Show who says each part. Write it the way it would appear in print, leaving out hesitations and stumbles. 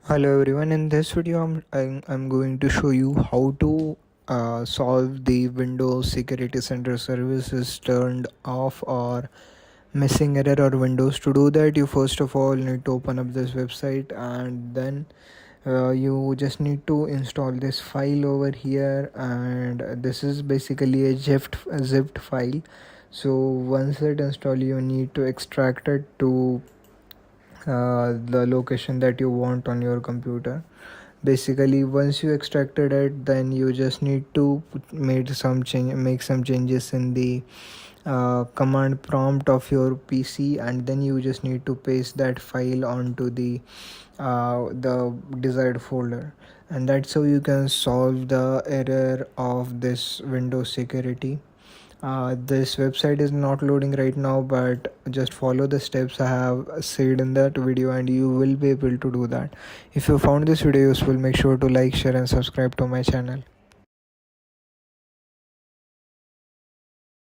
Speaker 1: Hello everyone, in this video I'm going to show you how to solve the Windows Security Center services turned off or missing error or Windows. To do that, you first of all need to open up this website, and then you just need to install this file over here, and this is basically a zipped file. So once it installed, you need to extract it to the location that you want on your computer. Basically, once you extracted it, then you just need to make some changes in the command prompt of your PC, and then you just need to paste that file onto the desired folder, and that's how you can solve the error of this Windows security. This website is not loading right now, but just follow the steps I have said in that video and you will be able to do that. If you found this video useful, make sure to like, share and subscribe to my channel.